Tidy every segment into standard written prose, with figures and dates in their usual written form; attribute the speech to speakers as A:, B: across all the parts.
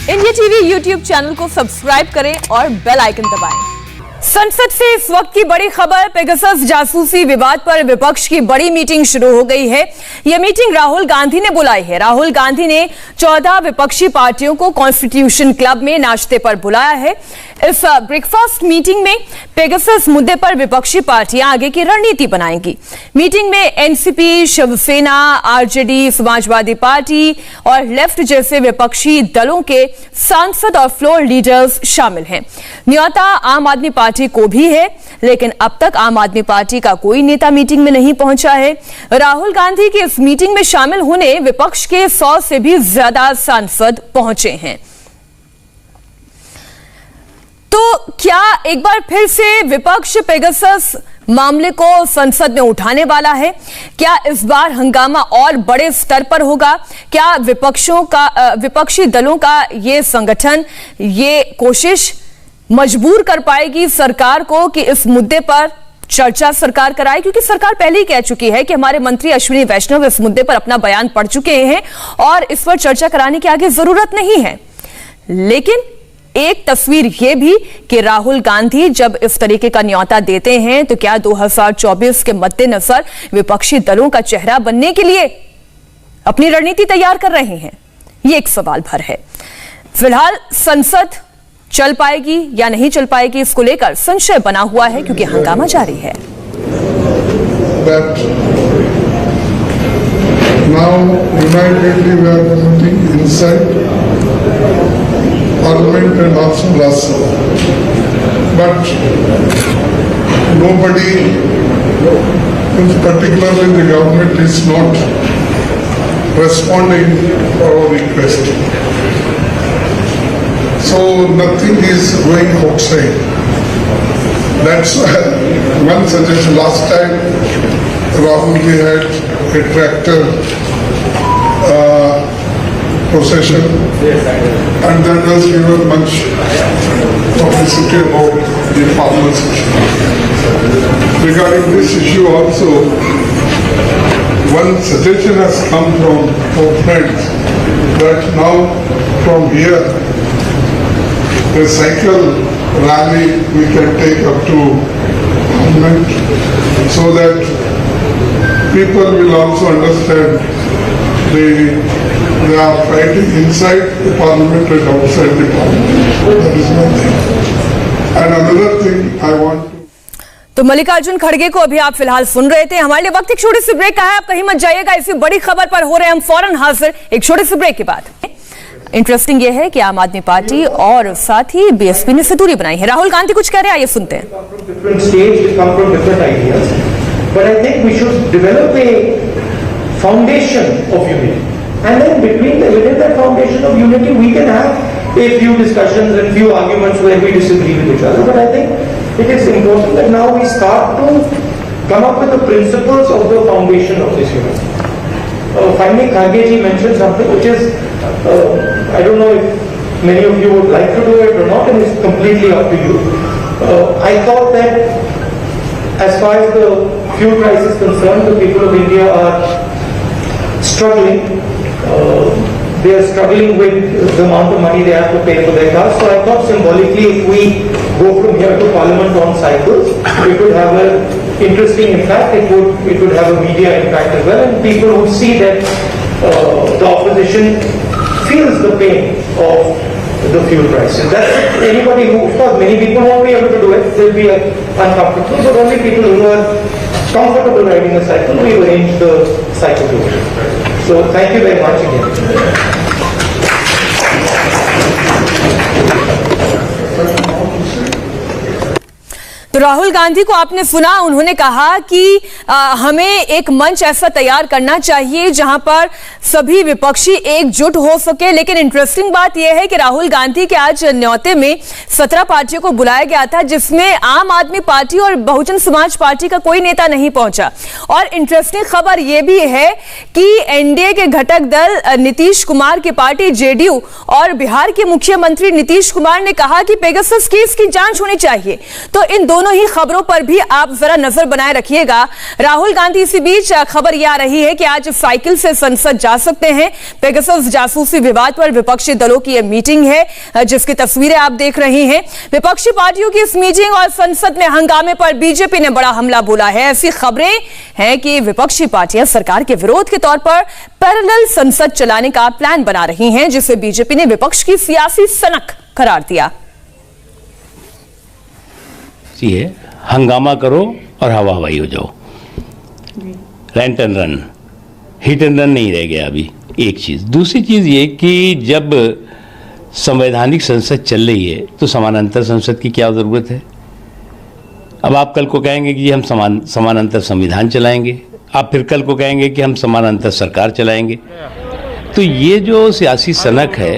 A: India TV YouTube channel को subscribe करें और बेल आइकन दबाएं। संसद से इस वक्त की बड़ी खबर, पेगासस जासूसी विवाद पर विपक्ष की बड़ी मीटिंग शुरू हो गई है। यह मीटिंग राहुल गांधी ने बुलाई है। राहुल गांधी ने 14 विपक्षी पार्टियों को कॉन्स्टिट्यूशन क्लब में नाश्ते पर बुलाया है। इस ब्रेकफास्ट मीटिंग में पेगासस मुद्दे पर विपक्षी पार्टियां आगे की रणनीति बनाएंगी। मीटिंग में NCP, Shiv Sena, RJD, Samajwadi Party और लेफ्ट जैसे विपक्षी दलों के सांसद और फ्लोर लीडर्स शामिल हैं। न्योता आम आदमी पार्टी को भी है, लेकिन अब तक आम आदमी पार्टी का कोई नेता मीटिंग में नहीं पहुंचा है। राहुल गांधी की इस मीटिंग में शामिल होने विपक्ष के 100 से भी ज्यादा सांसद पहुंचे हैं। तो क्या एक बार फिर से विपक्ष पेगासस मामले को संसद में उठाने वाला है? क्या इस बार हंगामा और बड़े स्तर पर होगा? क्या विपक्षी दलों का ये संगठन, ये कोशिश मजबूर कर पाएगी सरकार को कि इस मुद्दे पर चर्चा सरकार कराए? क्योंकि सरकार पहले ही कह चुकी है कि हमारे मंत्री अश्विनी वैष्णव इस मुद्दे पर अपना बयान पढ़ चुके हैं और इस पर चर्चा कराने की आगे जरूरत नहीं है। लेकिन एक तस्वीर यह भी कि राहुल गांधी जब इस तरीके का न्योता देते हैं तो क्या 2024 के मद्देनजर विपक्षी दलों का चेहरा बनने के लिए अपनी रणनीति तैयार कर रहे हैं? ये एक सवाल भर है। फिलहाल संसद चल पाएगी या नहीं चल पाएगी, इसको लेकर संशय बना हुआ है क्योंकि हंगामा जारी है।
B: Parliament and also Rasa, but nobody, particularly the government, is not responding to our request. So nothing is going outside. That's why one suggestion last time Rahul ji had a tractor procession, and that was given much publicity about the farmers issue. Regarding this issue also, one suggestion has come from our friends that now from here a cycle rally we can take up to Parliament, so that people will also understand they are fighting inside the Parliament and outside the Parliament. That is one thing. And another thing I want to...
A: तो मल्लिकार्जुन खड़गे को अभी आप फिलहाल सुन रहे थे। हमारे लिए वक्त एक छोटे से ब्रेक का है, आप कहीं मत जाइएगा। इसी बड़ी खबर पर हो रहे हैं हम फौरन हाजिर एक छोटे से ब्रेक के बाद। इंटरेस्टिंग ये है कि आम आदमी पार्टी और साथ ही बीएसपी ने दूरी बनाई है। राहुल गांधी कुछ कह रहे हैं, आइए सुनते हैं।
C: Foundation of unity, and then within that foundation of unity we can have a few discussions and few arguments where we disagree with each other, but I think it is important that now we start to come up with the principles of the foundation of this unity. Finally, Kharge ji mentioned something which is I don't know if many of you would like to do it or not, and it's completely up to you. I thought that as far as the fuel price is concerned, the people of India are struggling. They are struggling with the amount of money they have to pay for their cars. So I thought symbolically, if we go from here to Parliament on cycles, it would have an interesting impact. It would have a media impact as well, and people would see that the opposition feels the pain of the fuel prices. That's anybody who, of course, many people won't be able to do it. They'll be uncomfortable. But only people who are comfortable riding a cycle, we arrange the cycle tour. So thank you very much again.
A: तो राहुल गांधी को आपने सुना, उन्होंने कहा कि हमें एक मंच ऐसा तैयार करना चाहिए जहां पर सभी विपक्षी एकजुट हो सके। लेकिन इंटरेस्टिंग बात यह है कि राहुल गांधी के आज न्योते में 17 पार्टियों को बुलाया गया था, जिसमें आम आदमी पार्टी और बहुजन समाज पार्टी का कोई नेता नहीं पहुंचा। और इंटरेस्टिंग खबर यह भी है कि एनडीए के घटक दल नीतीश कुमार की पार्टी जेडीयू और बिहार के मुख्यमंत्री नीतीश कुमार ने कहा कि पेगासस केस की जांच होनी चाहिए। तो इन दोनों दोनों ही खबरों पर भी आप जरा नजर बनाए रखिएगा। राहुल गांधी इसी बीच खबर यह आ रही है कि आज साइकिल से संसद जा सकते हैं। पेगासस जासूसी विवाद पर विपक्षी दलों की यह मीटिंग है जिसकी तस्वीरें आप देख रहे हैं। विपक्षी पार्टियों की इस मीटिंग और संसद में हंगामे पर बीजेपी ने बड़ा हमला बोला है। ऐसी खबरें हैं कि विपक्षी पार्टियां सरकार के विरोध के तौर पर पैरेलल संसद चलाने का प्लान बना रही हैं, जिसे बीजेपी ने विपक्ष की सियासी सनक करार दिया।
D: हंगामा करो और हवा हवाई हो जाओ, rent and run, hit and run नहीं रह गया अभी। एक चीज, दूसरी चीज ये कि जब संवैधानिक संसद चल रही है तो समानांतर संसद की क्या जरूरत है। अब आप कल को कहेंगे कि हम समानांतर संविधान चलाएंगे, आप फिर कल को कहेंगे कि हम समानांतर सरकार चलाएंगे। तो ये जो सियासी सनक है,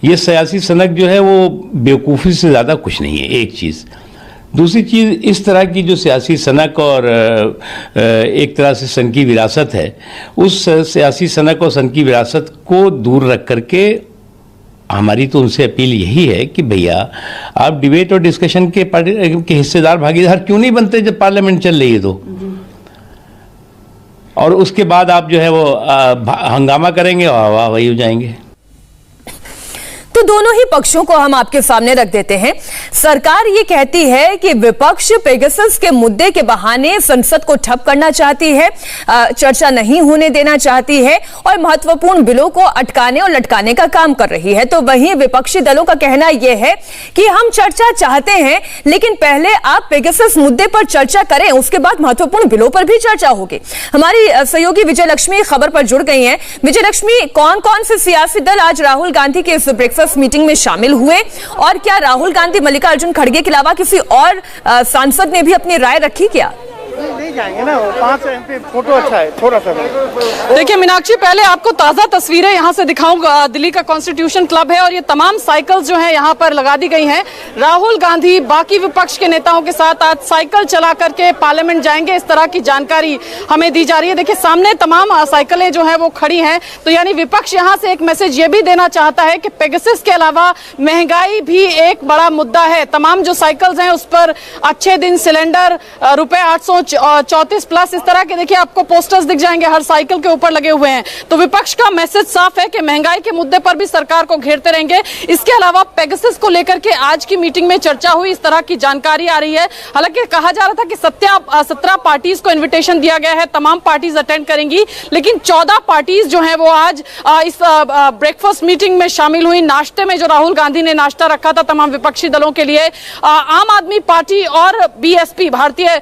D: ये सियासी सनक जो है वो बेवकूफ़ी से ज़्यादा कुछ नहीं है। एक चीज़, दूसरी चीज़, इस तरह की जो सियासी सनक और एक तरह से सन की विरासत है, उस सियासी सनक और सन की विरासत को दूर रख करके हमारी तो उनसे अपील यही है कि भैया आप डिबेट और डिस्कशन के हिस्सेदार भागीदार क्यों नहीं बनते जब पार्लियामेंट चल रही है तो, और उसके बाद आप जो है वो हंगामा करेंगे और हवा हवाई हो जाएंगे।
A: तो दोनों ही पक्षों को हम आपके सामने रख देते हैं। सरकार ये कहती है कि विपक्ष पेगासस के मुद्दे के बहाने संसद को ठप करना चाहती है, चर्चा नहीं होने देना चाहती है और महत्वपूर्ण बिलों को अटकाने और लटकाने का काम कर रही है। तो वहीं विपक्षी दलों का कहना यह है कि हम चर्चा चाहते हैं, लेकिन पहले आप पेगासस मुद्दे पर चर्चा करें, उसके बाद महत्वपूर्ण बिलों पर भी चर्चा होगी। हमारी सहयोगी विजय लक्ष्मी खबर पर जुड़ गई हैं। विजय लक्ष्मी, कौन कौन से सियासी दल आज राहुल गांधी के इस ब्रेकफास्ट मीटिंग में शामिल हुए और क्या राहुल गांधी मल्लिकार्जुन खड़गे के अलावा किसी और सांसद ने भी अपनी राय रखी क्या?
E: नहीं जाएंगे ना, वो 5 MP फोटो अच्छा है, थोड़ा सा।
F: देखिए मीनाक्षी, पहले आपको ताजा तस्वीरें यहाँ से दिखाऊंगा। दिल्ली का कॉन्स्टिट्यूशन क्लब है और ये तमाम साइकिल्स जो हैं यहाँ पर लगा दी गई हैं। राहुल गांधी बाकी विपक्ष के नेताओं के साथ आज साइकिल चला करके पार्लियामेंट जाएंगे, इस तरह की जानकारी हमें दी जा रही है। देखिए सामने तमाम साइकिलें जो है वो खड़ी हैं, तो यानी विपक्ष यहाँ से एक मैसेज ये भी देना चाहता है कि पेगासस के अलावा महंगाई भी एक बड़ा मुद्दा है। तमाम जो साइकिल्स हैं उस पर अच्छे दिन सिलेंडर रुपए 834 प्लस, इस तरह के देखिए आपको पोस्टर्स दिख जाएंगे हर साइकिल के ऊपर लगे हुए हैं। तो विपक्ष का मैसेज साफ है कि महंगाई के मुद्दे पर भी सरकार को घेरते रहेंगे। इसके अलावा पेगासस को लेकर के आज की मीटिंग में चर्चा हुई, इस तरह की जानकारी आ रही है। हालांकि कहा जा रहा था कि 17 पार्टीज को इन्विटेशन दिया गया है, तमाम पार्टीज अटेंड करेंगी, लेकिन 14 पार्टीज जो है वो आज इस ब्रेकफास्ट मीटिंग में शामिल हुई। नाश्ते में जो राहुल गांधी ने नाश्ता रखा था तमाम विपक्षी दलों के लिए, आम आदमी पार्टी और बीएसपी भारतीय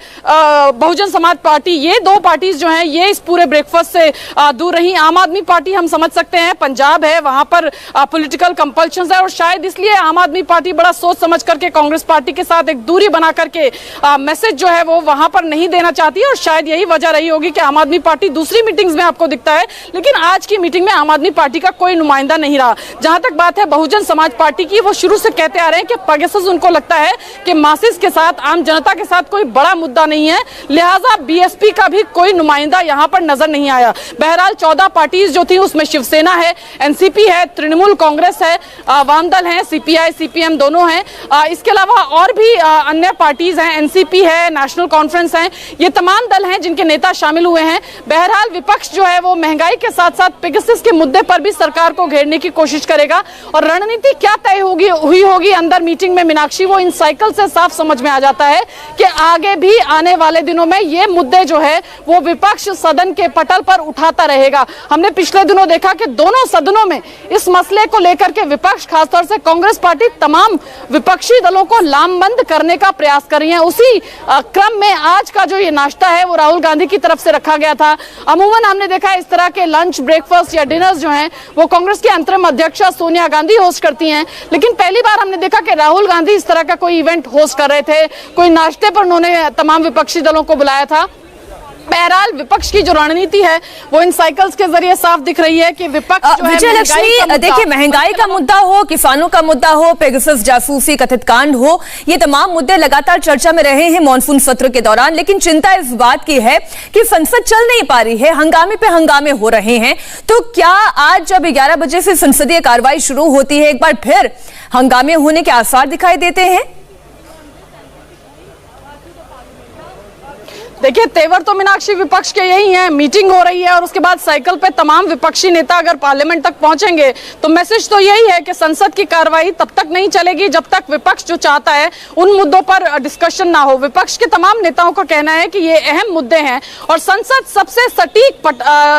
F: बहुजन समाज पार्टी, ये दो पार्टीज जो हैं ये इस पूरे ब्रेकफास्ट से दूर रही। आम आदमी पार्टी हम समझ सकते हैं पंजाब है, वहां पर पॉलिटिकल कंपल्शंस है और शायद इसलिए आम आदमी पार्टी बड़ा सोच समझ करके कांग्रेस पार्टी के साथ एक दूरी बना करके मैसेज जो है वो वहां पर नहीं देना चाहती है और शायद यही वजह रही होगी कि आम आदमी पार्टी दूसरी मीटिंग्स में आपको दिखता है, लेकिन आज की मीटिंग में आम आदमी पार्टी का कोई नुमाइंदा नहीं रहा। जहां तक बात है बहुजन समाज पार्टी की, वो शुरू से कहते आ रहे हैं कि पेगासस उनको लगता है कि मासिस के साथ, आम जनता के साथ कोई बड़ा मुद्दा नहीं है, लिहाजा बीएसपी का भी कोई नुमाइंदा यहां पर नजर नहीं आया। बहरहाल 14 पार्टीज जो थी उसमें शिवसेना है, एनसीपी है, तृणमूल कांग्रेस है, वामदल है, सीपीआई सीपीएम दोनों हैं, इसके अलावा और भी अन्य पार्टीज हैं, एनसीपी है, नेशनल कॉन्फ्रेंस है, ये तमाम दल हैं जिनके नेता शामिल हुए हैं। बहरहाल विपक्ष जो है वो महंगाई के साथ साथ पेगासस के मुद्दे पर भी सरकार को घेरने की कोशिश करेगा और रणनीति क्या तय हुई होगी अंदर मीटिंग में मीनाक्षी, वो इन साइकिल से साफ समझ में आ जाता है कि आगे भी आने वाले दिनों में ये मुद्दे जो है वो विपक्ष सदन के पटल पर उठाता रहेगा। हमने पिछले दिनों देखा कि दोनों सदनों में इस मसले को लेकर के विपक्ष, खासतौर से कांग्रेस पार्टी, तमाम विपक्षी दलों को लामबंद करने का प्रयास कर रही है। उसी क्रम में आज का जो ये नाश्ता है वो राहुल गांधी की तरफ से रखा गया था। अमूमन हमने देखा इस तरह के लंच, ब्रेकफास्ट या डिनर्स जो हैं वो कांग्रेस की अंतरिम अध्यक्षा सोनिया गांधी होस्ट करती हैं, लेकिन पहली बार हमने देखा कि राहुल गांधी इस तरह का कोई इवेंट होस्ट कर रहे थे, कोई नाश्ते पर उन्होंने तमाम विपक्षी दलों को बुलाया था। बहरहाल विपक्ष की जो रणनीति है वो इन साइकिल्स के जरिए साफ दिख रही है कि विपक्ष जो है
A: विजय लक्ष्मी, देखिए महंगाई का मुद्दा हो, किसानों का मुद्दा हो, पेगासस जासूसी कथित कांड हो, ये तमाम मुद्दे लगातार चर्चा में रहे हैं मॉनसून सत्र के दौरान, लेकिन चिंता इस बात की है कि संसद चल नहीं पा रही है, हंगामे पे हंगामे हो रहे हैं। तो क्या आज जब 11 बजे से संसदीय कार्रवाई शुरू होती है एक बार फिर हंगामे होने के आसार दिखाई देते हैं?
F: देखिए तेवर तो मीनाक्षी विपक्ष के यही है, मीटिंग हो रही है और उसके बाद साइकिल पे तमाम विपक्षी नेता अगर पार्लियामेंट तक पहुंचेंगे तो मैसेज तो यही है कि संसद की कार्रवाई तब तक नहीं चलेगी जब तक विपक्ष जो चाहता है उन मुद्दों पर डिस्कशन ना हो। विपक्ष के तमाम नेताओं का कहना है कि ये अहम मुद्दे हैं और संसद सबसे सटीक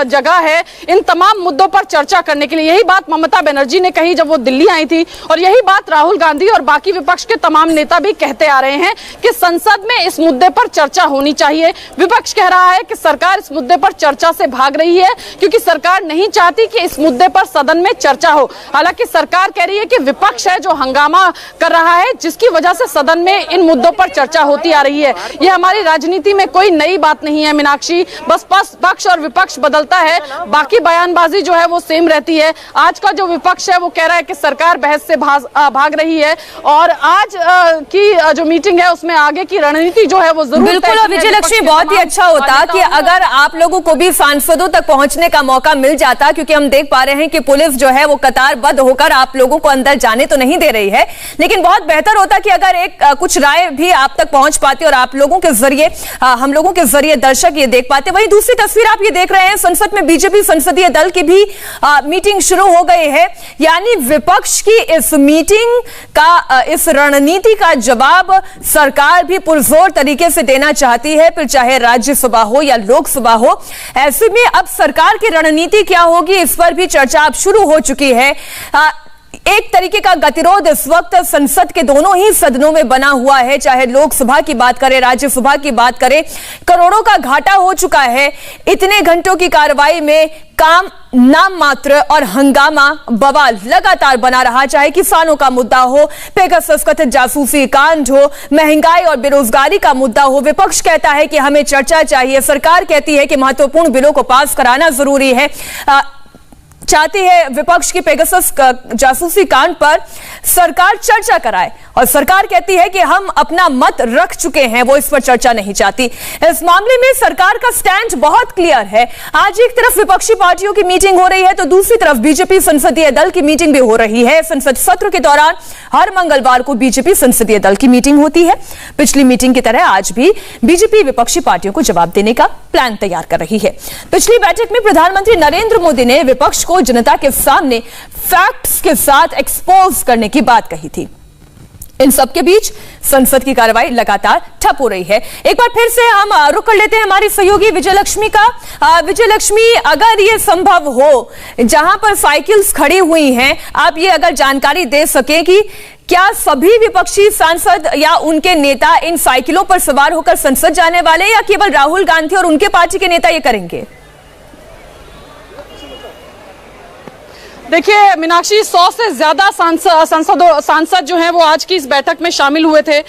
F: जगह है इन तमाम मुद्दों पर चर्चा करने के लिए। यही बात ममता बनर्जी ने कही जब वो दिल्ली आई थी और यही बात राहुल गांधी और बाकी विपक्ष के तमाम नेता भी कहते आ रहे हैं कि संसद में इस मुद्दे पर चर्चा होनी चाहिए। विपक्ष कह रहा है कि सरकार इस मुद्दे पर चर्चा से भाग रही है क्योंकि सरकार नहीं चाहती कि इस मुद्दे पर सदन में चर्चा हो। हालांकि सरकार कह रही है कि विपक्ष है जो हंगामा कर रहा है जिसकी वजह से सदन में इन मुद्दों पर चर्चा होती आ रही है। यह हमारी राजनीति में कोई नई बात नहीं है मीनाक्षी, बस पक्ष और विपक्ष बदलता है, बाकी बयानबाजी जो है वो सेम रहती है। आज का जो विपक्ष है वो कह रहा है कि सरकार बहस से भाग रही है और आज की जो मीटिंग है उसमें आगे की रणनीति जो है वो जरूर
A: बिल्कुल। और विजयलक्ष्मी बहुत ही अच्छा होता कि अगर आप लोगों को भी सांसदों तक पहुंचने का मौका मिल जाता, क्योंकि हम देख पा रहे हैं कि पुलिस जो है वो कतारबद्ध होकर आप लोगों को अंदर जाने तो नहीं दे रही है, लेकिन बहुत बेहतर होता कि अगर एक कुछ राय भी आप तक पहुंच पाती और आप लोगों के जरिए हम लोगों के जरिए दर्शक ये देख पाते। वहीं दूसरी तस्वीर आप ये देख रहे हैं, संसद में बीजेपी संसदीय दल की भी मीटिंग शुरू हो गई है, यानी विपक्ष की इस मीटिंग का इस रणनीति का जवाब सरकार भी पुरजोर तरीके से देना चाहती है, फिर चाहे राज्यसभा हो या लोकसभा हो। ऐसे में अब सरकार की रणनीति क्या होगी इस पर भी चर्चा अब शुरू हो चुकी है। एक तरीके का गतिरोध इस वक्त संसद के दोनों ही सदनों में बना हुआ है, चाहे लोकसभा की बात करें राज्यसभा की बात करें, करोड़ों का घाटा हो चुका है। इतने घंटों की कार्रवाई में काम नाम मात्र और हंगामा बवाल लगातार बना रहा, चाहे किसानों का मुद्दा हो, पेगासस कथित जासूसी कांड हो, महंगाई और बेरोजगारी का मुद्दा हो। विपक्ष कहता है कि हमें चर्चा चाहिए, सरकार कहती है कि महत्वपूर्ण बिलों को पास कराना जरूरी है। चाहती है विपक्ष की पेगासस जासूसी कांड पर सरकार चर्चा कराए और सरकार कहती है कि हम अपना मत रख चुके हैं, वो इस पर चर्चा नहीं चाहती। इस मामले में सरकार का स्टैंड बहुत क्लियर है। आज एक तरफ विपक्षी पार्टियों की मीटिंग हो रही है तो दूसरी तरफ बीजेपी संसदीय दल की मीटिंग भी हो रही है। संसद सत्र के दौरान हर मंगलवार को बीजेपी संसदीय दल की मीटिंग होती है। पिछली मीटिंग की तरह आज भी बीजेपी विपक्षी पार्टियों को जवाब देने का प्लान तैयार कर रही है। पिछली बैठक में प्रधानमंत्री नरेंद्र मोदी ने विपक्ष को जनता के सामने फैक्ट्स के साथ एक्सपोज करने की बात कही थी। इन सबके बीच संसद की कार्रवाई लगातार ठप हो रही है। एक बार फिर से हम रुक कर लेते हैं हमारी सहयोगी विजयलक्ष्मी का। विजयलक्ष्मी, अगर ये संभव हो, जहां पर साइकिल्स खड़ी हुई हैं, आप ये अगर जानकारी दे सके कि क्या सभी विपक्षी सांसद या उनके नेता इन साइकिलों पर सवार होकर संसद जाने वाले या केवल राहुल गांधी और उनके पार्टी के नेता ये करेंगे?
F: देखिए मीनाक्षी, 100 से ज्यादा सांसद जो हैं वो आज की इस बैठक में शामिल हुए थे।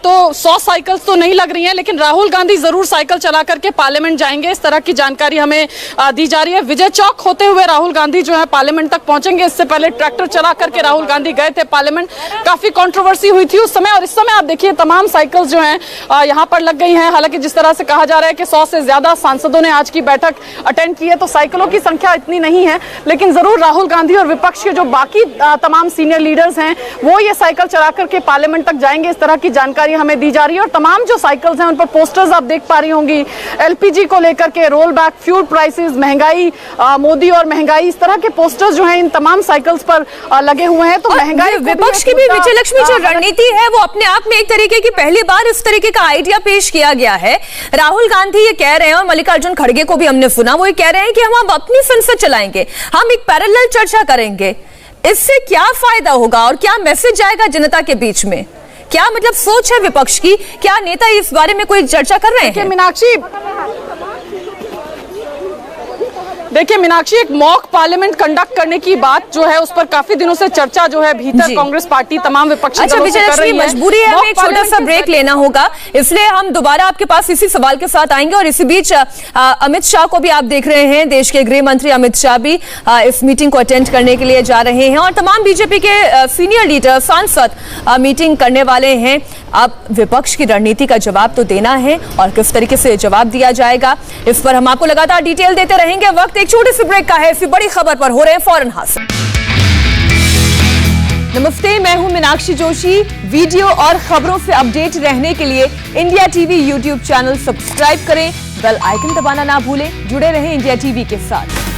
F: तो 100 साइकिल्स तो नहीं लग रही हैं, लेकिन राहुल गांधी जरूर साइकिल चला करके पार्लियामेंट जाएंगे, इस तरह की जानकारी हमें दी जा रही है। विजय चौक होते हुए राहुल गांधी जो है पार्लियामेंट तक पहुंचेंगे। इससे पहले ट्रैक्टर चला करके राहुल गांधी गए थे पार्लियामेंट, काफी कंट्रोवर्सी हुई थी उस समय। और इस समय आप देखिए तमाम साइकिल्स जो हैं यहाँ पर लग गई हैं। हालांकि जिस तरह से कहा जा रहा है कि 100 से ज्यादा सांसदों ने आज की बैठक अटेंड की है, तो साइकिलों की संख्या इतनी नहीं है, लेकिन जरूर राहुल गांधी और विपक्ष के जो बाकी तमाम सीनियर लीडर्स हैं वो ये साइकिल चला करके पार्लियामेंट तक जाएंगे, इस तरह की जानकारी हमें दी जा रही है। और तमाम जो साइकिल्स हैं उन पर पोस्टर्स आप देख पा रही होंगी, एलपीजी को लेकर के, रोल बैक, फ्यूल प्राइसेस, महंगाई, मोदी और महंगाई, इस तरह के पोस्टर्स जो हैं इन तमाम साइकिल्स पर लगे हुए हैं। तो महंगाई
A: विपक्ष की भी विजयलक्ष्मी जो रणनीति है वो अपने आप में एक तरीके की पहली बार इस तरीके का आइडिया पेश किया गया है। राहुल गांधी ये कह रहे हैं और मल्लिकार्जुन खड़गे को भी हमने सुना, वो ये कह रहे हैं कि हम अपनी संसद चलाएंगे, हम एक पैरेलल चर्चा करेंगे। इससे क्या फायदा होगा और क्या मैसेज जाएगा जनता के बीच में? क्या मतलब सोच है विपक्ष की? क्या नेता इस बारे में कोई चर्चा कर रहे हैं? देखिए मीनाक्षी, एक मॉक पार्लियामेंट कंडक्ट करने की बात जो है उस पर काफी दिनों से चर्चा जो है भीतर कांग्रेस पार्टी तमाम विपक्षी दलों से कर रही है। मजबूरी है, हमें एक छोटा सा ब्रेक लेना होगा, इसलिए हम दोबारा आपके पास इसी सवाल के साथ आएंगे। और इसी बीच अमित शाह को भी आप देख रहे हैं, देश के गृह मंत्री अमित शाह भी इस मीटिंग को अटेंड करने के लिए जा रहे हैं और तमाम बीजेपी के सीनियर लीडर, सांसद मीटिंग करने वाले हैं। अब विपक्ष की रणनीति का जवाब तो देना है और किस तरीके से जवाब दिया जाएगा, इस पर हम आपको लगातार डिटेल देते रहेंगे। वक्त एक छोटे से ब्रेक का है, इसी बड़ी खबर पर हो रहे हैं फौरन हासिल। नमस्ते, मैं हूं मीनाक्षी जोशी। वीडियो और खबरों से अपडेट रहने के लिए India TV YouTube channel subscribe करें, बेल आइकन दबाना ना भूलें। जुड़े रहें इंडिया टीवी के साथ।